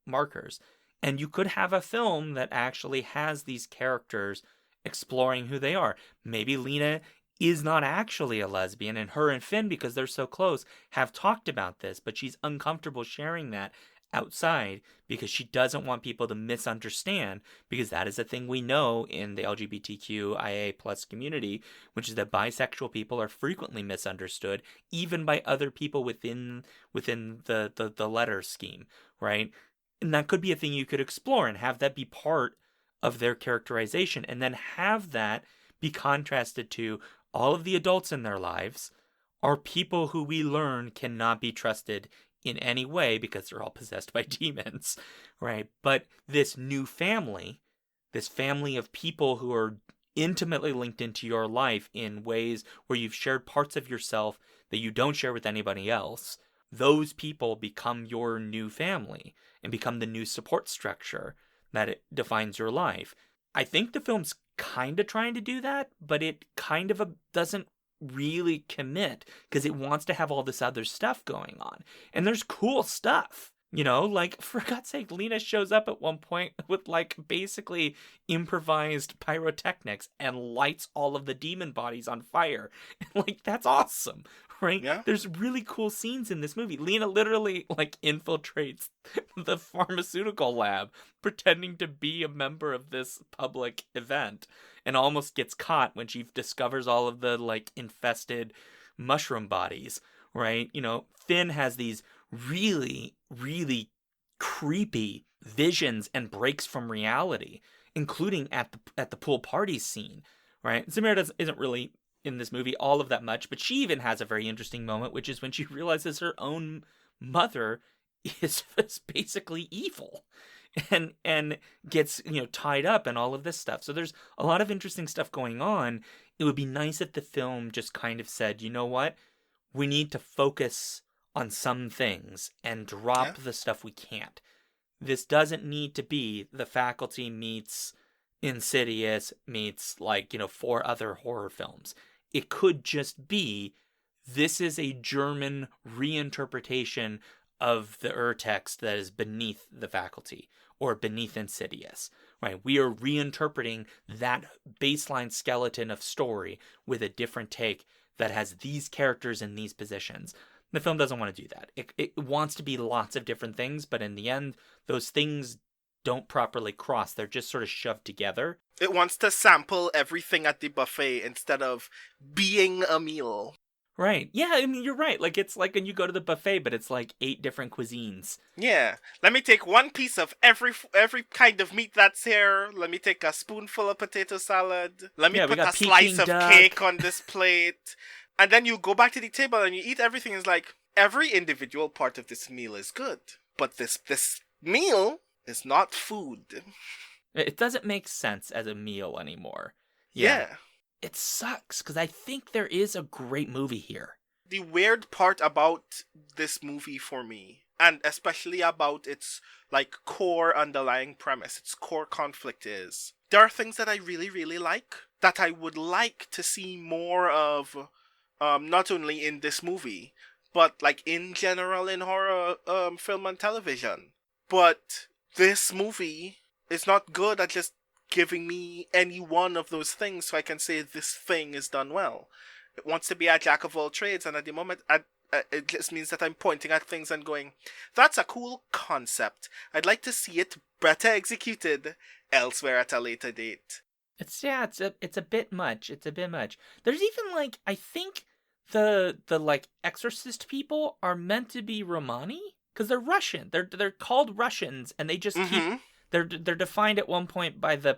markers. And you could have a film that actually has these characters exploring who they are. Maybe Lena is not actually a lesbian, and her and Finn, because they're so close, have talked about this, but she's uncomfortable sharing that outside because she doesn't want people to misunderstand, because that is a thing we know in the LGBTQIA plus community, which is that bisexual people are frequently misunderstood, even by other people within the letter scheme, right? And that could be a thing you could explore and have that be part of their characterization, and then have that be contrasted to all of the adults in their lives are people who we learn cannot be trusted in any way because they're all possessed by demons, right? But this new family, this family of people who are intimately linked into your life in ways where you've shared parts of yourself that you don't share with anybody else, those people become your new family and become the new support structure that it defines your life. I think the film's kind of trying to do that, but it kind of doesn't really commit because it wants to have all this other stuff going on. And there's cool stuff. You know, like, for God's sake, Lena shows up at one point with, like, basically improvised pyrotechnics and lights all of the demon bodies on fire. And, like, that's awesome, right? Yeah. There's really cool scenes in this movie. Lena literally, like, infiltrates the pharmaceutical lab pretending to be a member of this public event and almost gets caught when she discovers all of the, like, infested mushroom bodies, right? You know, Finn has these really, really creepy visions and breaks from reality, including at the pool party scene, right? Zamira isn't really in this movie all of that much, but she even has a very interesting moment, which is when she realizes her own mother is basically evil and gets, you know, tied up and all of this stuff. So there's a lot of interesting stuff going on. It would be nice if the film just kind of said, you know what, we need to focus on some things and drop the stuff we can't. This doesn't need to be The Faculty meets Insidious meets, like, you know, 4 other horror films. It could just be, this is a German reinterpretation of the urtext that is beneath The Faculty or beneath Insidious, right? We are reinterpreting that baseline skeleton of story with a different take that has these characters in these positions. The film doesn't want to do that. It wants to be lots of different things, but in the end, those things don't properly cross. They're just sort of shoved together. It wants to sample everything at the buffet instead of being a meal. Right. Yeah, I mean, you're right. Like, it's like when you go to the buffet, but it's like 8 different cuisines. Yeah. Let me take one piece of every kind of meat that's here. Let me take a spoonful of potato salad. Let me put a slice of cake on this plate. And then you go back to the table and you eat everything. It's like, every individual part of this meal is good. But this meal is not food. It doesn't make sense as a meal anymore. Yeah. It sucks, because I think there is a great movie here. The weird part about this movie for me, and especially about its, like, core underlying premise, its core conflict is, there are things that I really, really like, that I would like to see more of, not only in this movie, but like in general in horror film and television. But this movie is not good at just giving me any one of those things so I can say this thing is done well. It wants to be a jack of all trades, and at the moment, it just means that I'm pointing at things and going, that's a cool concept. I'd like to see it better executed elsewhere at a later date. It's a bit much. It's a bit much. There's even like, I think the like exorcist people are meant to be Romani because they're Russian. They're called Russians, and they just keep. They're defined at one point by the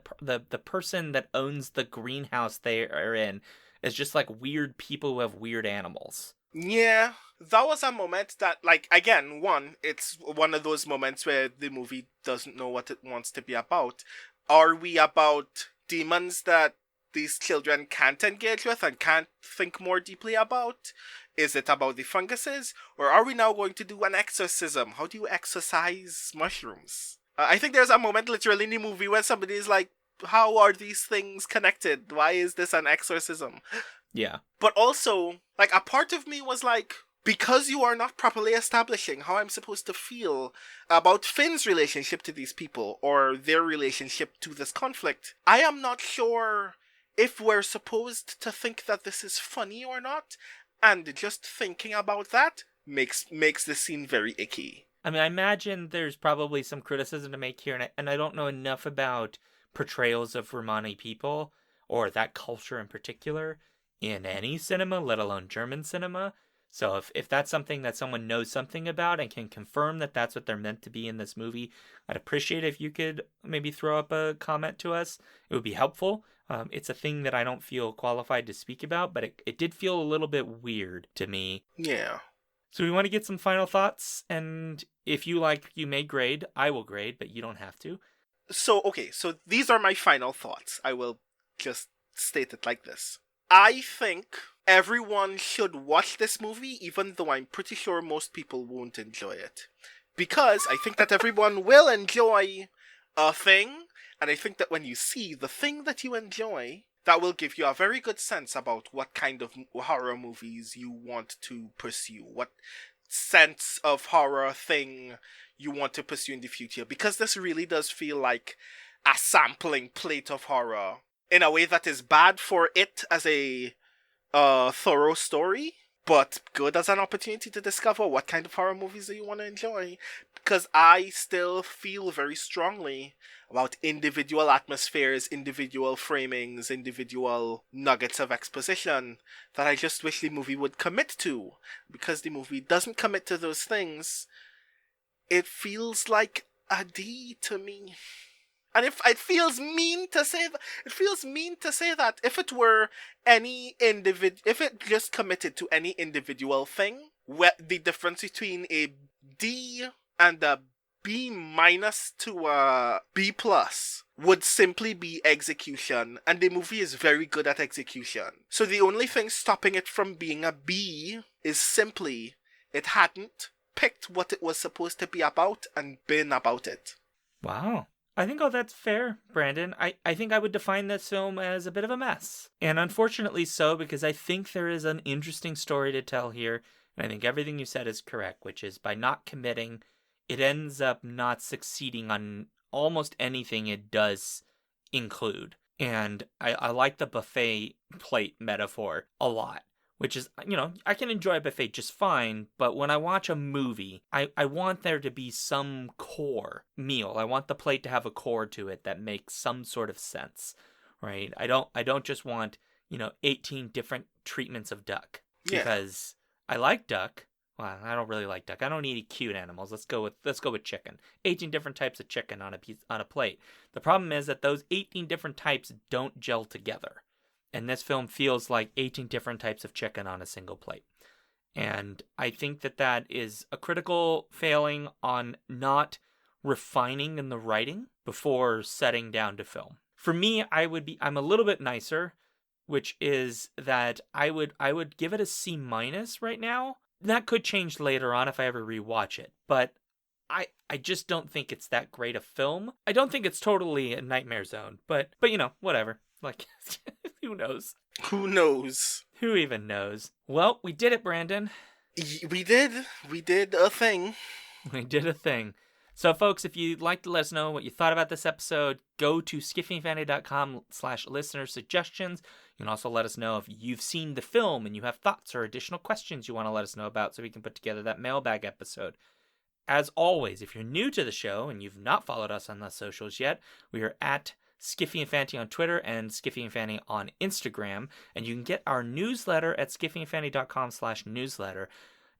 person that owns the greenhouse they are in as just like weird people who have weird animals. Yeah, that was a moment that, like, again, it's one of those moments where the movie doesn't know what it wants to be about. Are we about demons that these children can't engage with and can't think more deeply about? Is it about the funguses? Or are we now going to do an exorcism? How do you exorcise mushrooms? I think there's a moment literally in the movie where somebody is like, how are these things connected? Why is this an exorcism? Yeah. But also, like, a part of me was like, because you are not properly establishing how I'm supposed to feel about Finn's relationship to these people or their relationship to this conflict, I am not sure if we're supposed to think that this is funny or not, and just thinking about that makes the scene very icky. I mean, I imagine there's probably some criticism to make here, and I don't know enough about portrayals of Romani people, or that culture in particular, in any cinema, let alone German cinema. So if that's something that someone knows something about and can confirm that that's what they're meant to be in this movie, I'd appreciate if you could maybe throw up a comment to us. It would be helpful. It's a thing that I don't feel qualified to speak about, but it did feel a little bit weird to me. Yeah. So we want to get some final thoughts, and if you like, you may grade. I will grade, but you don't have to. So these are my final thoughts. I will just state it like this. I think everyone should watch this movie, even though I'm pretty sure most people won't enjoy it. Because I think that everyone will enjoy a thing, and I think that when you see the thing that you enjoy, that will give you a very good sense about what kind of horror movies you want to pursue, what sense of horror thing you want to pursue in the future. Because this really does feel like a sampling plate of horror in a way that is bad for it as a thorough story, but good as an opportunity to discover what kind of horror movies do you want to enjoy. Because I still feel very strongly about individual atmospheres, individual framings, individual nuggets of exposition that I just wish the movie would commit to. Because the movie doesn't commit to those things, it feels like a D to me. And if it feels mean to say that, if it were if it just committed to any individual thing, where the difference between a D and a B minus to a B plus would simply be execution, and the movie is very good at execution. So the only thing stopping it from being a B is simply it hadn't picked what it was supposed to be about and been about it. Wow. I think that's fair, Brandon. I think I would define this film as a bit of a mess. And unfortunately so, because I think there is an interesting story to tell here. And I think everything you said is correct, which is by not committing, it ends up not succeeding on almost anything it does include. And I like the buffet plate metaphor a lot. Which is, I can enjoy a buffet just fine, but when I watch a movie, I want there to be some core meal. I want the plate to have a core to it that makes some sort of sense, right? I don't just want, 18 different treatments of duck. Yeah. Because I like duck. Well, I don't really like duck. I don't eat cute animals. Let's go with chicken. 18 different types of chicken on a plate. The problem is that those 18 different types don't gel together. And this film feels like 18 different types of chicken on a single plate. And I think that is a critical failing on not refining in the writing before setting down to film. For me, I'm a little bit nicer, which is that I would give it a C- right now. That could change later on if I ever rewatch it. But I just don't think it's that great a film. I don't think it's totally a nightmare zone, but whatever. Like, who knows? Who knows? Who even knows? Well, we did it, Brandon. We did. We did a thing. We did a thing. So, folks, if you'd like to let us know what you thought about this episode, go to skiffyandfantasy.com/listener suggestions. You can also let us know if you've seen the film and you have thoughts or additional questions you want to let us know about so we can put together that mailbag episode. As always, if you're new to the show and you've not followed us on the socials yet, we are at Skiffy and Fanty on Twitter and Skiffy and Fanty on Instagram. And you can get our newsletter at skiffyandfanty.com/newsletter.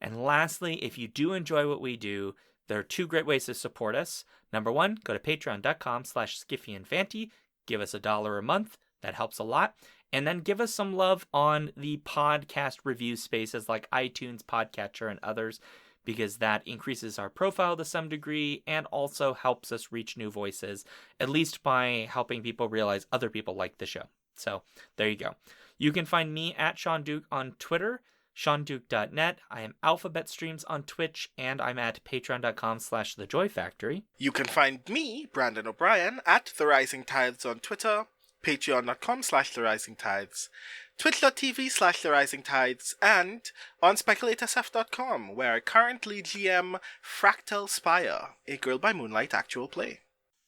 And lastly, if you do enjoy what we do, there are 2 great ways to support us. Number 1, go to patreon.com/skiffyandfanty. Give us $1 a month. That helps a lot. And then give us some love on the podcast review spaces like iTunes, Podcatcher, and others, because that increases our profile to some degree and also helps us reach new voices, at least by helping people realize other people like the show. So there you go. You can find me at Sean Duke on Twitter, SeanDuke.net. I am Alphabet Streams on Twitch, and I'm at patreon.com/thejoyfactory. You can find me, Brandon O'Brien, at The Rising Tides on Twitter, patreon.com/therisingtides, twitch.tv/therisingtides, and on speculatorsf.com, where I currently GM Fractal Spire, a Girl by Moonlight actual play.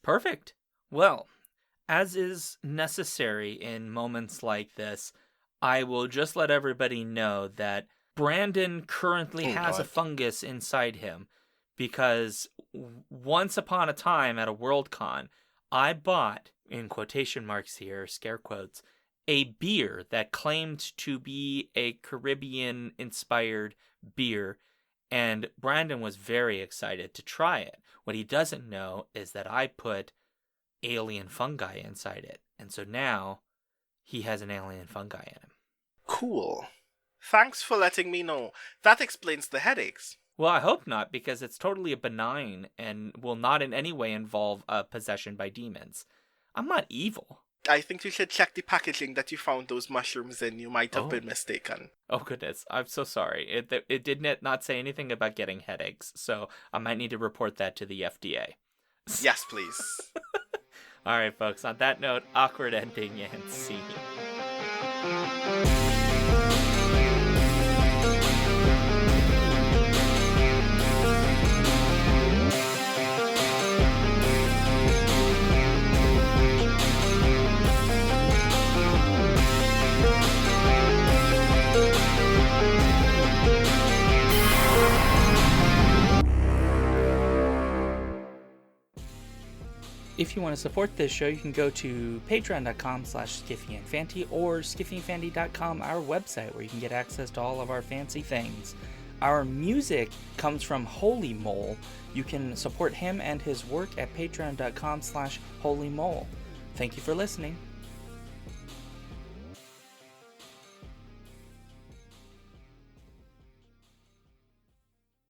Perfect. Well, as is necessary in moments like this, I will just let everybody know that Brandon currently has a fungus inside him, because once upon a time at a Worldcon, I bought, in quotation marks here, scare quotes, a beer that claimed to be a Caribbean-inspired beer, and Brandon was very excited to try it. What he doesn't know is that I put alien fungi inside it, and so now he has an alien fungi in him. Cool. Thanks for letting me know. That explains the headaches. Well, I hope not, because it's totally benign and will not in any way involve possession by demons. I'm not evil. I think you should check the packaging that you found those mushrooms in. You might have been mistaken. Oh, goodness. I'm so sorry. It did not say anything about getting headaches, so I might need to report that to the FDA. Yes, please. All right, folks. On that note, awkward ending and scene. If you want to support this show, you can go to patreon.com/skiffyandfanty or skiffyandfanty.com, our website, where you can get access to all of our fancy things. Our music comes from Holy Mole. You can support him and his work at patreon.com/holymole. Thank you for listening.